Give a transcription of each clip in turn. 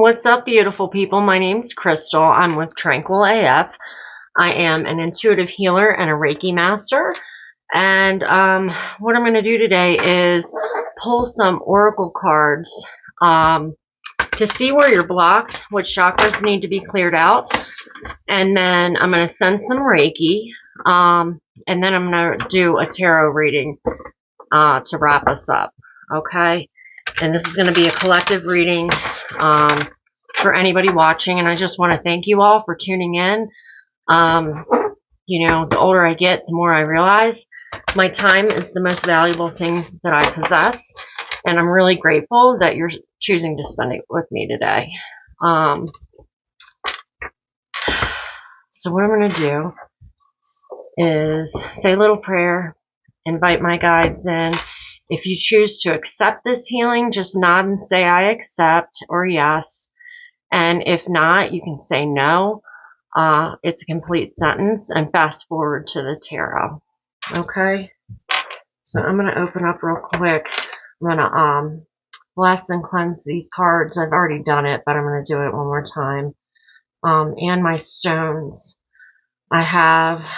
What's up, beautiful people? My name's Crystal. I'm with Tranquil AF. I am an intuitive healer and a Reiki master. And what I'm going to do today is pull some oracle cards to see where you're blocked, what chakras need to be cleared out. And then I'm going to send some Reiki. And then I'm going to do a tarot reading to wrap us up. Okay? And this is going to be a collective reading for anybody watching. And I just want to thank you all for tuning in. You know, the older I get, the more I realize my time is the most valuable thing that I possess. And I'm really grateful that you're choosing to spend it with me today. So what I'm going to do is say a little prayer, invite my guides in. If you choose to accept this healing, just nod and say, I accept, or yes. And if not, you can say no. It's a complete sentence, and fast forward to the tarot. Okay? So I'm going to open up real quick. I'm going to bless and cleanse these cards. I've already done it, but I'm going to do it one more time. And my stones. I have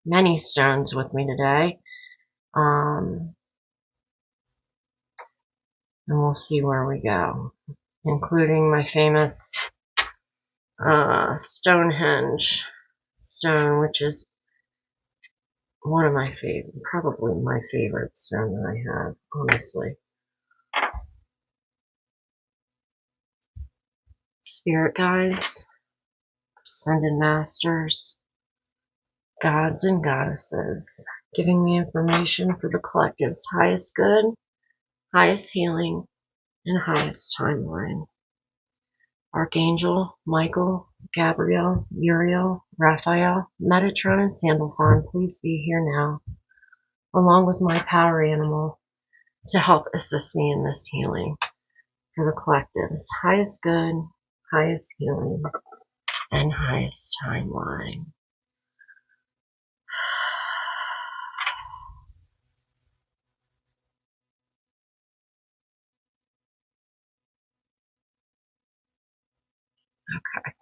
many stones with me today. And we'll see where we go, including my famous Stonehenge stone, which is one of my favorite, probably my favorite stone that I have, honestly. Spirit guides, ascended masters, gods and goddesses, giving me information for the collective's highest good, highest healing, and highest timeline. Archangel, Michael, Gabriel, Uriel, Raphael, Metatron, and Sandalphon, please be here now, along with my power animal, to help assist me in this healing for the collective's highest good, highest healing, and highest timeline. Okay.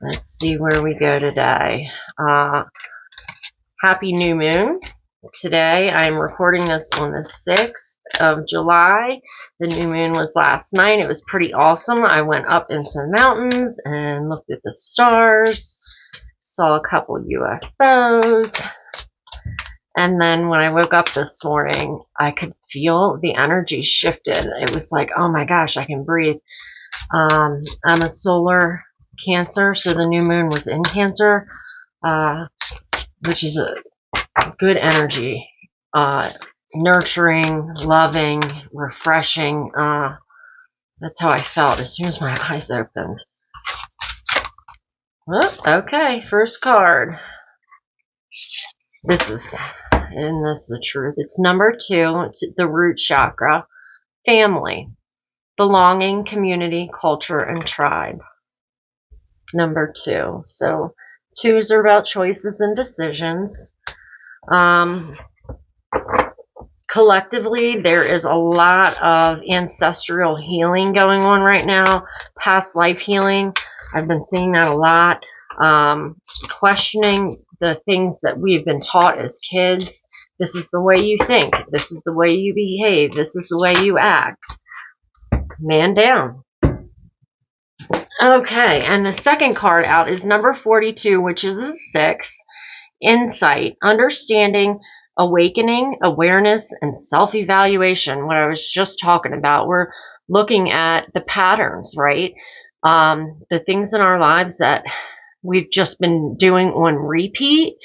Let's see where we go today. Happy New Moon. Today I'm recording this on the 6th of July. The new moon was last night. It was pretty awesome. I went up into the mountains and looked at the stars, saw a couple UFOs. And then when I woke up this morning, I could feel the energy shifted. It was like, oh my gosh, I can breathe. I'm a solar Cancer, so the new moon was in Cancer, which is a good energy, nurturing, loving, refreshing. That's how I felt as soon as my eyes opened. Oh, okay, first card. This is the truth. It's number 2. It's the root chakra. Family, belonging, community, culture, and tribe. Number 2. So 2s are about choices and decisions. Collectively, there is a lot of ancestral healing going on right now. Past life healing. I've been seeing that a lot. Questioning the things that we've been taught as kids. This is the way you think. This is the way you behave. This is the way you act. Man down. Okay, and the second card out is number 42, which is the 6. Insight, understanding, awakening, awareness, and self-evaluation. What I was just talking about. We're looking at the patterns, right? The things in our lives that we've just been doing on repeat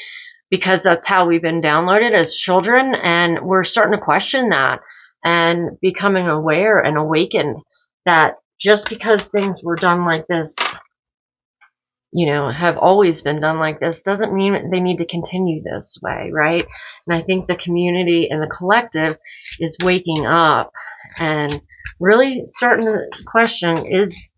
because that's how we've been downloaded as children, and we're starting to question that and becoming aware and awakened that just because things were done like this, you know, have always been done like this, doesn't mean they need to continue this way, right? And I think the community and the collective is waking up and really starting to question, is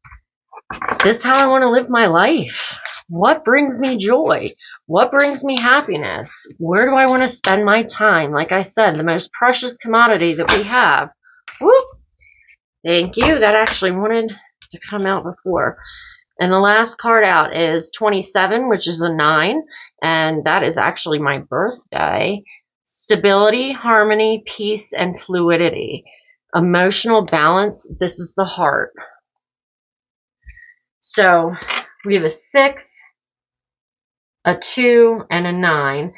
this is how I want to live my life. What brings me joy? What brings me happiness? Where do I want to spend my time? Like I said, the most precious commodity that we have. Whoop! Thank you. That actually wanted to come out before. And the last card out is 27, which is a 9. And that is actually my birthday. Stability, harmony, peace, and fluidity. Emotional balance. This is the heart. So we have a 6, a 2, and a 9.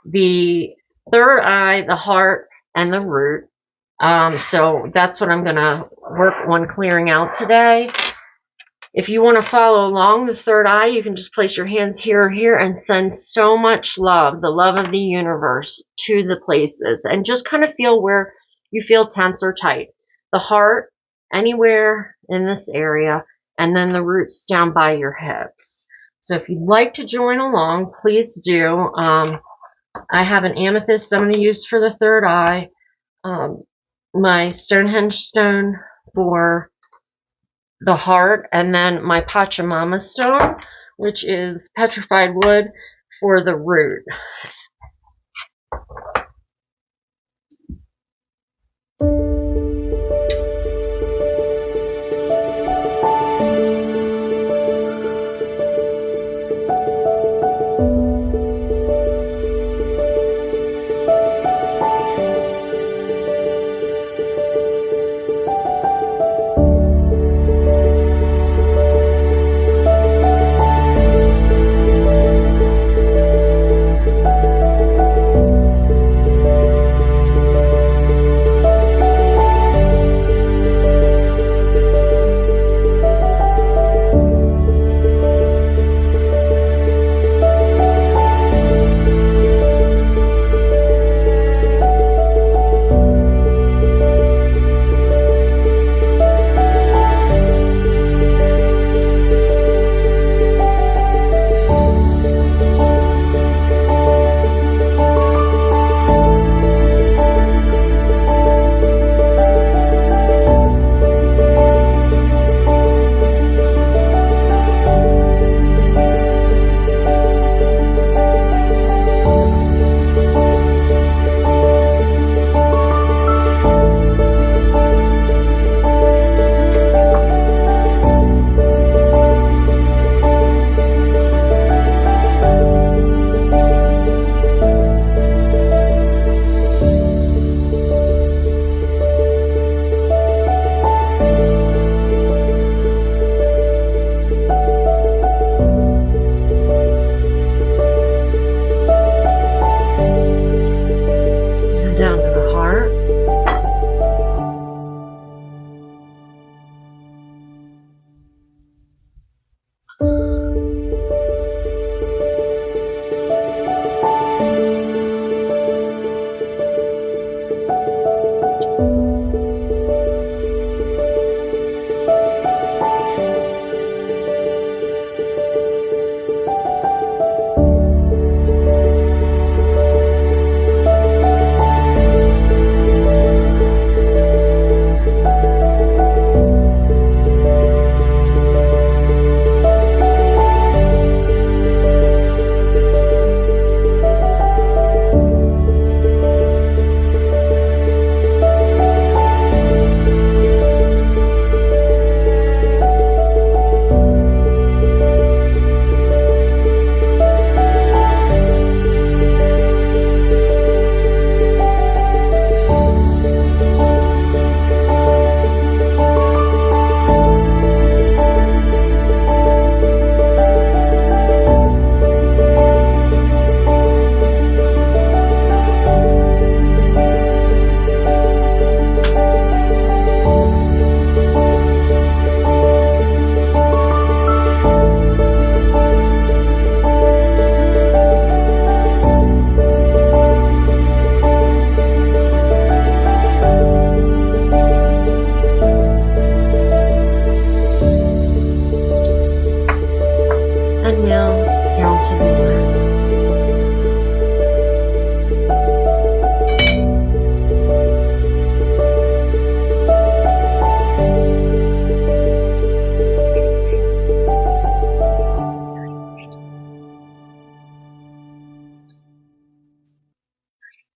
The third eye, the heart, and the root. So that's what I'm going to work on clearing out today. If you want to follow along the third eye, you can just place your hands here or here and send so much love, the love of the universe, to the places. And just kind of feel where you feel tense or tight. The heart, anywhere in this area, and then the roots down by your hips. So if you'd like to join along, please do. I have an amethyst I'm going to use for the third eye. My Stonehenge stone for the heart, and then my Pachamama stone, which is petrified wood, for the root.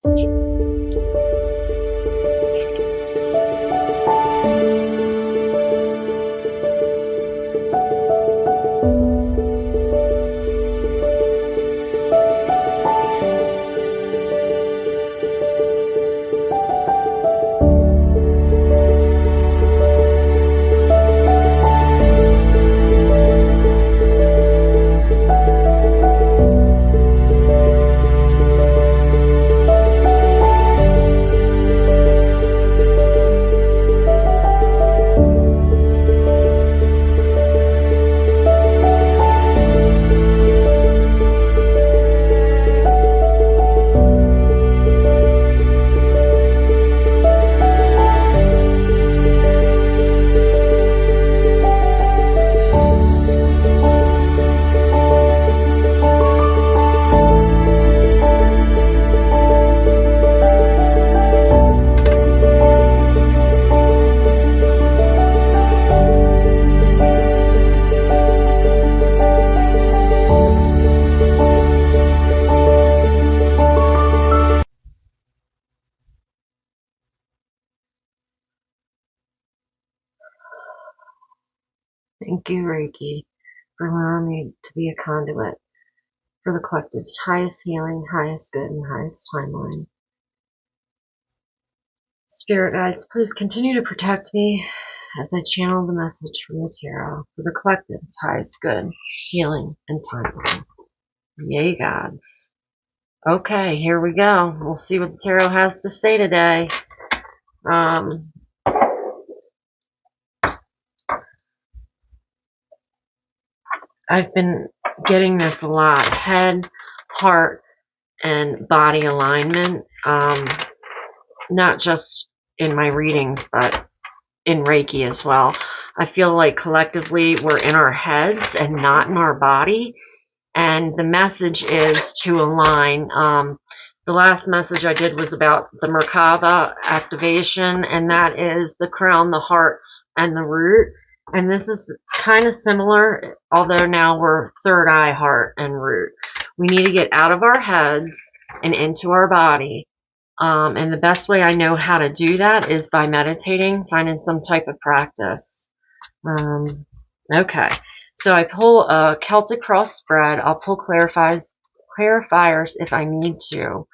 Thank you, Reiki, for allowing me to be a conduit for the collective's highest healing, highest good, and highest timeline. Spirit guides, please continue to protect me as I channel the message from the tarot for the collective's highest good, healing, and timeline. Yay, gods. Okay, here we go. We'll see what the tarot has to say today. I've been getting this a lot. Head, heart, and body alignment. Not just in my readings, but in Reiki as well. I feel like collectively we're in our heads and not in our body. And the message is to align. The last message I did was about the Merkaba activation, and that is the crown, the heart, and the root. And this is kind of similar, although now we're third eye, heart, and root. We need to get out of our heads and into our body. And the best way I know how to do that is by meditating, finding some type of practice. Okay, so I pull a Celtic cross spread. I'll pull clarifiers if I need to.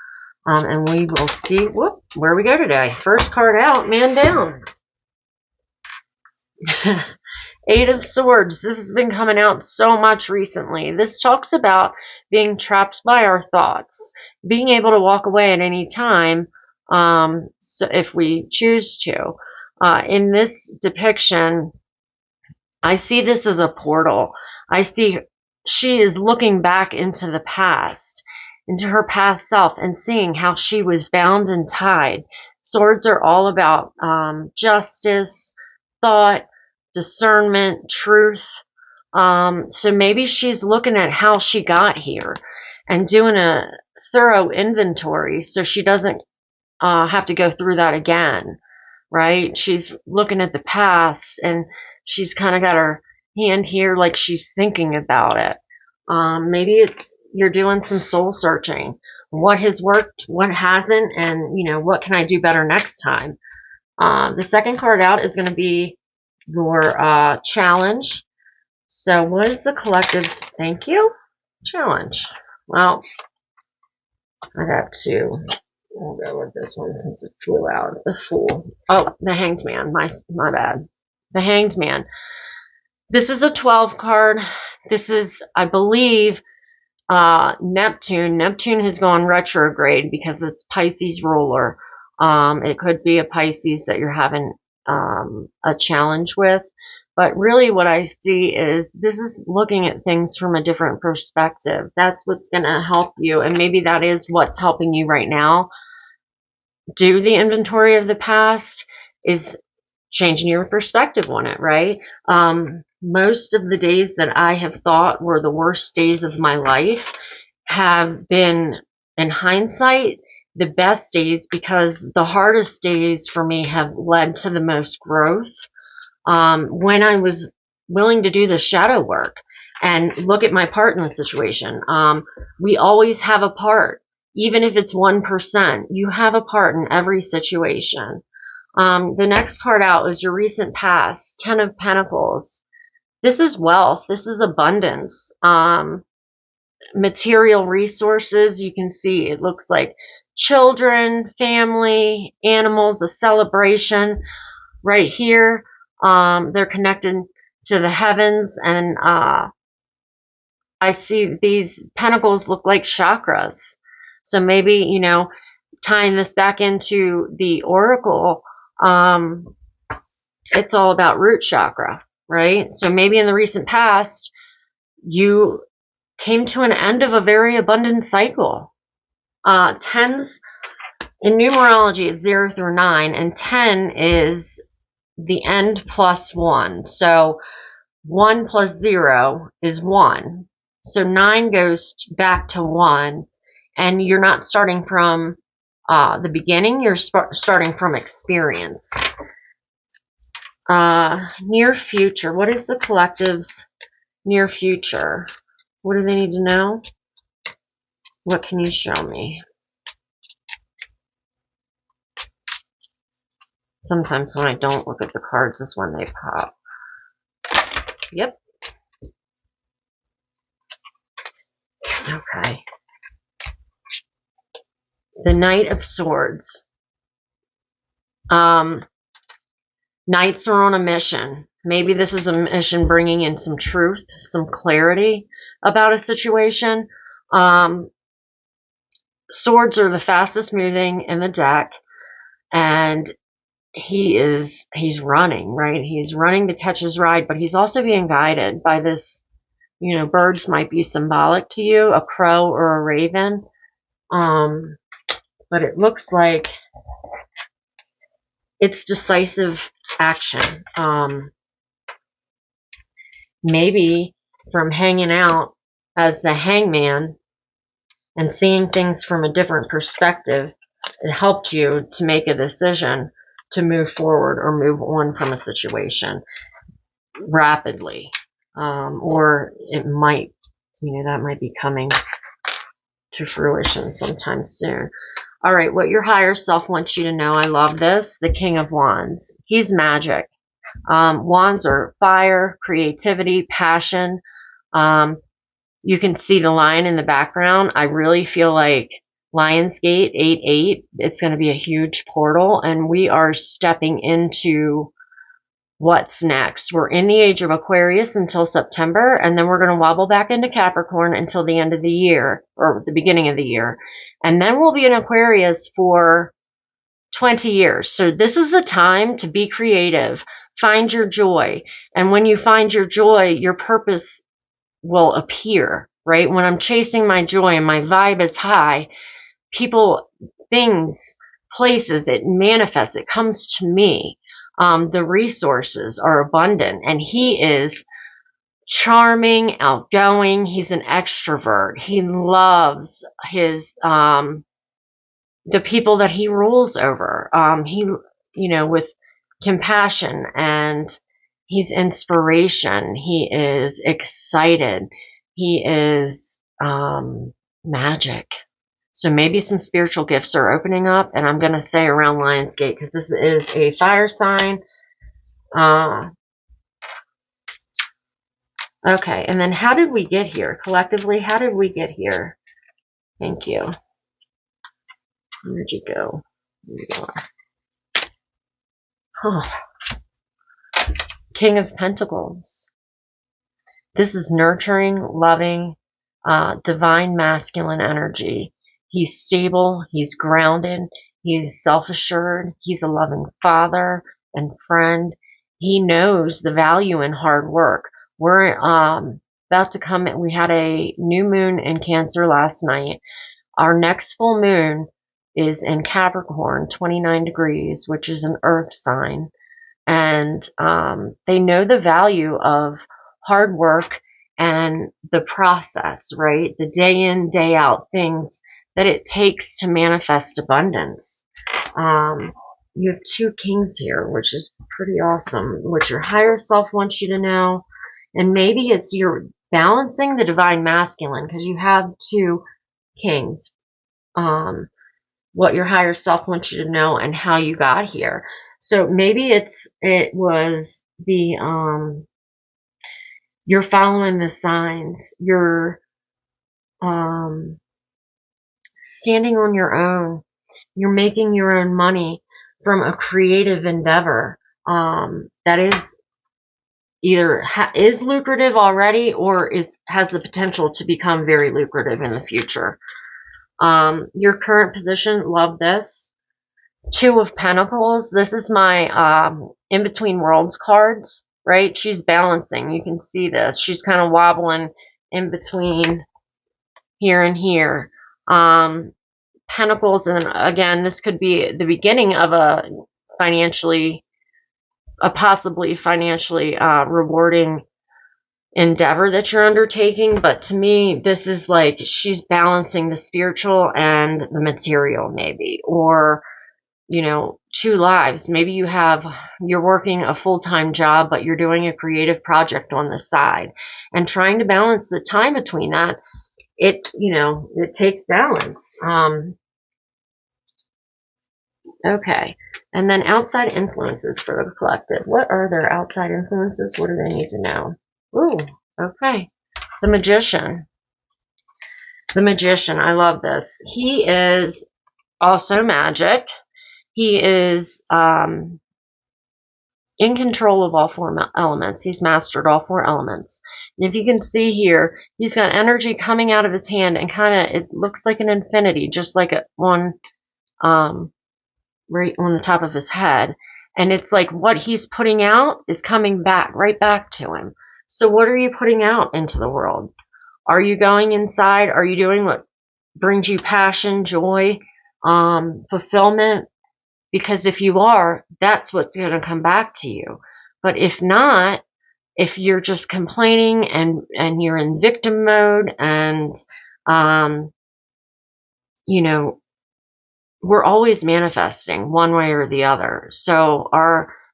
And we will see where we go today. First card out, man down. Eight of Swords. This has been coming out so much recently. This talks about being trapped by our thoughts, being able to walk away at any time, so if we choose to. In this depiction, I see this as a portal. I see she is looking back into the past, into her past self, and seeing how she was bound and tied. Swords are all about justice, thought, discernment, truth. So maybe she's looking at how she got here and doing a thorough inventory so she doesn't have to go through that again, right? She's looking at the past and she's kind of got her hand here like she's thinking about it. Maybe you're doing some soul searching. What has worked, what hasn't, and what can I do better next time? The second card out is going to be your challenge. So what is the collective's thank you challenge? Well, I got two. We'll go with this one since it flew out. The Fool. Oh, the Hanged Man. My bad. The Hanged Man. This is a 12 card. This is, I believe, Neptune. Neptune has gone retrograde because it's Pisces ruler. It could be a Pisces that you're having a challenge with. But really what I see is this is looking at things from a different perspective. That's what's going to help you. And maybe that is what's helping you right now. Do the inventory of the past is changing your perspective on it, right? Most of the days that I have thought were the worst days of my life have been, in hindsight, the best days, because the hardest days for me have led to the most growth. When I was willing to do the shadow work and look at my part in the situation, we always have a part. even if it's 1%, you have a part in every situation. The next card out is your recent past, 10 of Pentacles. This is wealth. This is abundance. Material resources. You can see it looks like children, family, animals, a celebration. Right here, they're connected to the heavens, and I see these pentacles look like chakras. So maybe, you know, tying this back into the oracle, it's all about root chakra, right? So maybe in the recent past, you came to an end of a very abundant cycle. Tens, in numerology, it's 0 through 9, and 10 is the end plus 1. So 1 plus 0 is 1. So 9 goes back to 1, and you're not starting from the beginning, you're starting from experience. Near future. What is the collective's near future? What do they need to know? What can you show me? Sometimes when I don't look at the cards is when they pop. Yep. Okay. The Knight of Swords. Knights are on a mission. Maybe this is a mission bringing in some truth, some clarity about a situation. Swords are the fastest moving in the deck, and he's running, right? He's running to catch his ride, but he's also being guided by this, you know, birds might be symbolic to you, a crow or a raven. But it looks like it's decisive action. Maybe from hanging out as the hangman and seeing things from a different perspective, it helped you to make a decision to move forward or move on from a situation rapidly. Or it might, you know, that might be coming to fruition sometime soon. All right, what your higher self wants you to know, I love this, the King of Wands. He's magic. Wands are fire, creativity, passion. You can see the lion in the background. I really feel like Lionsgate 8-8, it's going to be a huge portal, and we are stepping into what's next. We're in the age of Aquarius until September, and then we're going to wobble back into Capricorn until the end of the year, or the beginning of the year. And then we'll be in Aquarius for 20 years. So this is the time to be creative. Find your joy. And when you find your joy, your purpose will appear, right? When I'm chasing my joy and my vibe is high, people, things, places, it manifests, it comes to me. The resources are abundant, and he is charming, outgoing. He's an extrovert. He loves his, the people that he rules over. He, you know, with compassion, and he's inspiration. He is excited. He is, magic. So maybe some spiritual gifts are opening up, and I'm going to say around Lionsgate, because this is a fire sign. Okay, and then how did we get here? Collectively, how did we get here? Thank you. Where'd you go? There you are. Oh. King of Pentacles. This is nurturing, loving, divine masculine energy. He's stable, he's grounded, he's self-assured, he's a loving father and friend. He knows the value in hard work. We're about to come, we had a new moon in Cancer last night. Our next full moon is in Capricorn, 29 degrees, which is an earth sign. And they know the value of hard work and the process, right? The day in, day out things that it takes to manifest abundance. You have two kings here, which is pretty awesome, which your higher self wants you to know. And maybe it's you're balancing the divine masculine, because you have two kings. what your higher self wants you to know and how you got here. So maybe it was the you're following the signs, you're standing on your own, you're making your own money from a creative endeavor that is either is lucrative already or has the potential to become very lucrative in the future. Your current position, love this. Two of Pentacles. This is my in between worlds cards, right? She's balancing. You can see this. She's kind of wobbling in between here and here. Pentacles, and again, this could be the beginning of a possibly financially rewarding endeavor that you're undertaking. But to me, this is like she's balancing the spiritual and the material, maybe, or two lives. Maybe you're working a full-time job, but you're doing a creative project on the side and trying to balance the time between that. It takes balance. Okay. And then outside influences for the collective. What are their outside influences? What do they need to know? Ooh, okay. The Magician. The Magician. I love this. He is also magic. He is in control of all four elements. He's mastered all four elements. And if you can see here, he's got energy coming out of his hand and it looks like an infinity, just like on right on the top of his head. And it's like what he's putting out is coming right back to him. So what are you putting out into the world? Are you going inside? Are you doing what brings you passion, joy, fulfillment? Because if you are, that's what's going to come back to you. But if not, if you're just complaining and you're in victim mode and, we're always manifesting one way or the other. So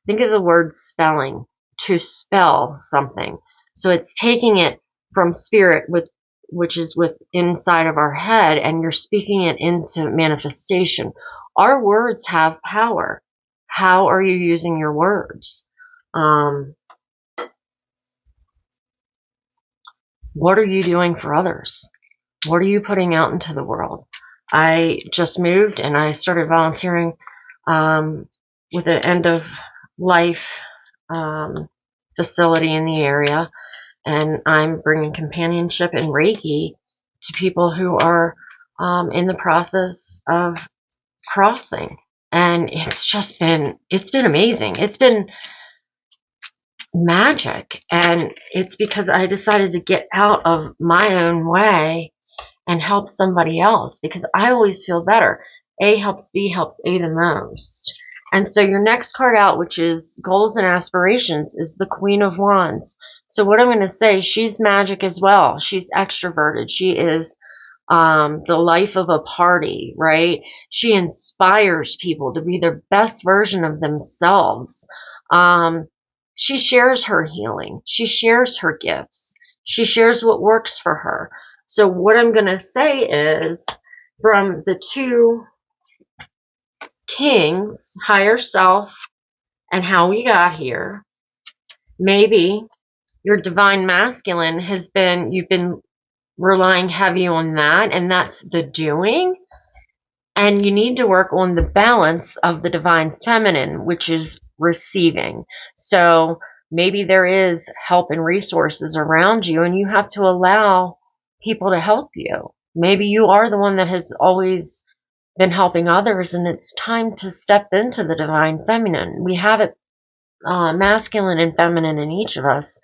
think of the word spelling, to spell something. So it's taking it from spirit, which is inside of our head, and you're speaking it into manifestation. Our words have power. How are you using your words? What are you doing for others? What are you putting out into the world? I just moved and I started volunteering with an end of life facility in the area, and I'm bringing companionship and Reiki to people who are in the process of crossing. And it's been amazing. It's been magic. And it's because I decided to get out of my own way and help somebody else, because I always feel better. A helps B helps A the most. And so your next card out, which is goals and aspirations, is the Queen of Wands. So what I'm going to say, she's magic as well. She's extroverted. She is the life of a party, right? She inspires people to be their best version of themselves. She shares her healing. She shares her gifts. She shares what works for her. So what I'm going to say is, from the two kings, higher self, and how we got here, maybe your divine masculine you've been relying heavy on that, and that's the doing. And you need to work on the balance of the divine feminine, which is receiving. So maybe there is help and resources around you, and you have to allow people to help you. Maybe you are the one that has always been helping others, and it's time to step into the divine feminine. We have it masculine and feminine in each of us.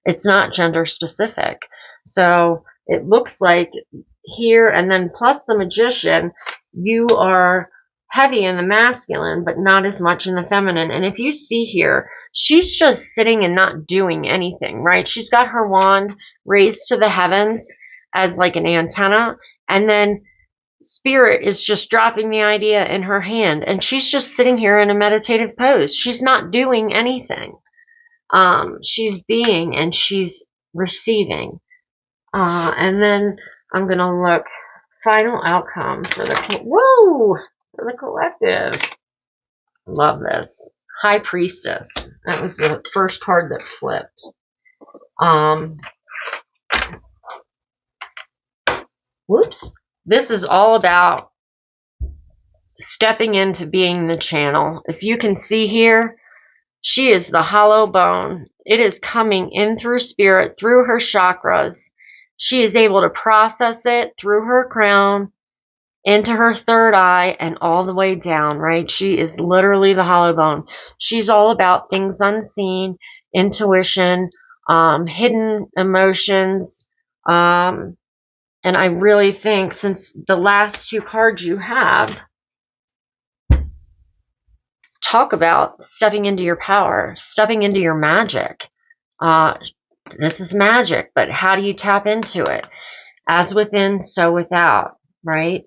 It's not gender specific. So it looks like here, and then plus the Magician, you are heavy in the masculine, but not as much in the feminine. And if you see here, she's just sitting and not doing anything, right? She's got her wand raised to the heavens as like an antenna, and then Spirit is just dropping the idea in her hand, and she's just sitting here in a meditative pose. She's not doing anything. She's being and she's receiving. And then I'm going to look final outcome for the, whoa, for the collective. Love this. High Priestess. That was the first card that flipped. Whoops. This is all about stepping into being the channel. If you can see here, she is the hollow bone. It is coming in through spirit, through her chakras. She is able to process it through her crown, into her third eye, and all the way down, right? She is literally the hollow bone. She's all about things unseen, intuition, hidden emotions. And I really think, since the last two cards you have talk about stepping into your power, stepping into your magic. This is magic, but how do you tap into it? As within, so without, right?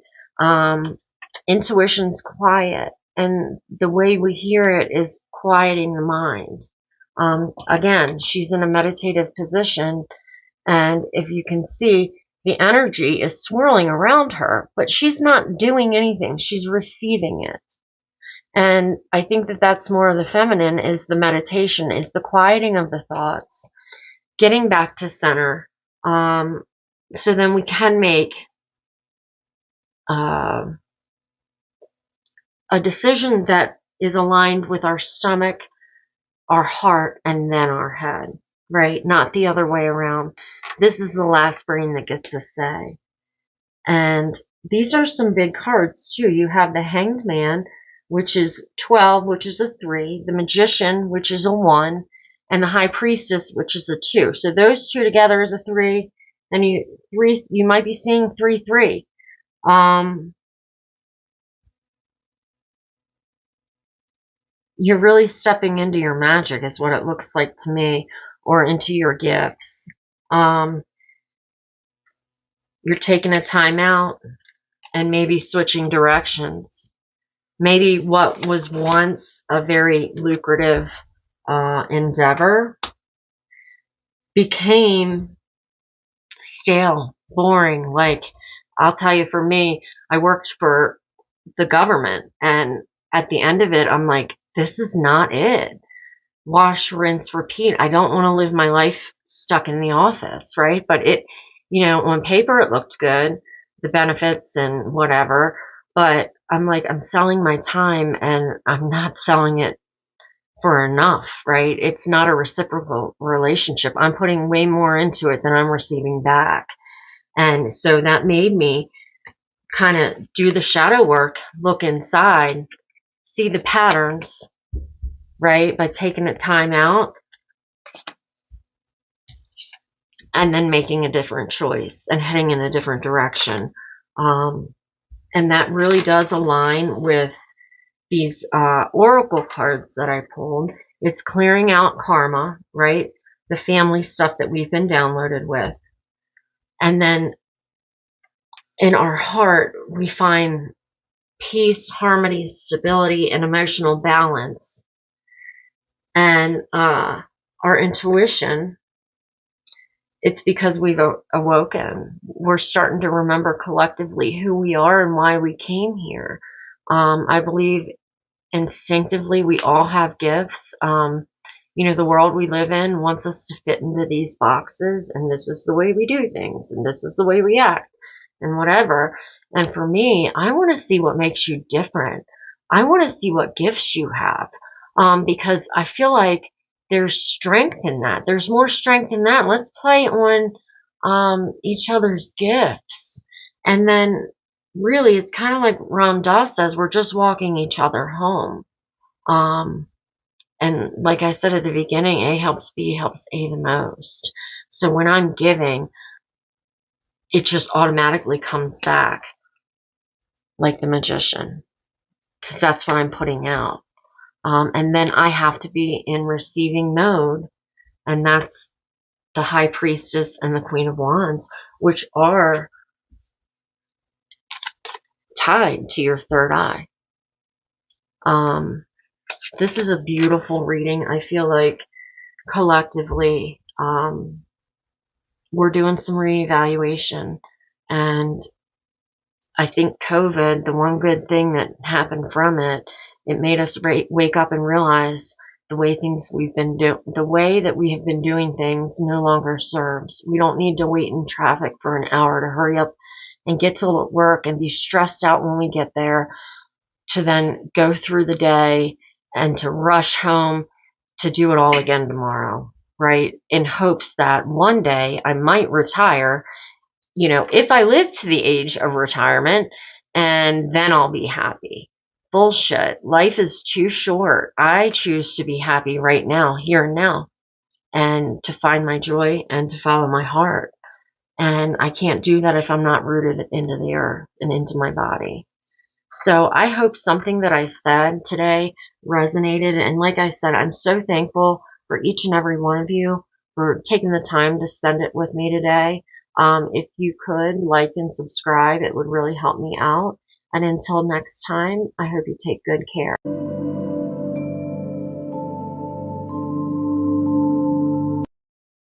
Intuition's quiet, and the way we hear it is quieting the mind. Again, she's in a meditative position, and if you can see, the energy is swirling around her, but she's not doing anything. She's receiving it. And I think that that's more of the feminine, is the meditation, is the quieting of the thoughts, getting back to center. So then we can make a decision that is aligned with our stomach, our heart, and then our head, right? Not the other way around. This is the last brain that gets a say. And these are some big cards too. You have the Hanged Man, which is 12, which is a 3, the Magician, which is a 1, and the High Priestess, which is a 2. So those two together is a 3, and you might be seeing 3, 3. You're really stepping into your magic, is what it looks like to me, or into your gifts. You're taking a time out and maybe switching directions. Maybe what was once a very lucrative endeavor became stale, boring. Like, I'll tell you, for me, I worked for the government, and at the end of it, I'm like, this is not it. Wash, rinse, repeat. I don't want to live my life stuck in the office, right? But it, on paper, it looked good, the benefits and whatever. But I'm like, I'm selling my time, and I'm not selling it for enough, right? It's not a reciprocal relationship. I'm putting way more into it than I'm receiving back. And so that made me kind of do the shadow work, look inside, see the patterns, right? By taking the time out and then making a different choice and heading in a different direction. And that really does align with these oracle cards that I pulled. It's clearing out karma, right? The family stuff that we've been downloaded with. And then in our heart, we find peace, harmony, stability, and emotional balance. And our intuition, it's because we've awoken. We're starting to remember collectively who we are and why we came here. I believe instinctively we all have gifts. The world we live in wants us to fit into these boxes, and this is the way we do things, and this is the way we act, and whatever. And for me, I want to see what makes you different. I want to see what gifts you have, because I feel like there's strength in that. There's more strength in that. Let's play on each other's gifts. And then really, it's kind of like Ram Dass says, we're just walking each other home. And like I said at the beginning, A helps B helps A the most. So when I'm giving, it just automatically comes back like the Magician, because that's what I'm putting out. And then I have to be in receiving mode, and that's the High Priestess and the Queen of Wands, which are tied to your third eye. This is a beautiful reading. I feel like collectively we're doing some reevaluation, and I think COVID, the one good thing that happened from it, it made us wake up and realize the way the way that we have been doing things no longer serves. We don't need to wait in traffic for an hour to hurry up and get to work and be stressed out when we get there, to then go through the day and to rush home to do it all again tomorrow, right? In hopes that one day I might retire, if I live to the age of retirement, and then I'll be happy. Bullshit. Life is too short. I choose to be happy right now, here and now, and to find my joy and to follow my heart. And I can't do that if I'm not rooted into the earth and into my body. So I hope something that I said today resonated. And like I said, I'm so thankful for each and every one of you for taking the time to spend it with me today. If you could like and subscribe, it would really help me out. And until next time, I hope you take good care.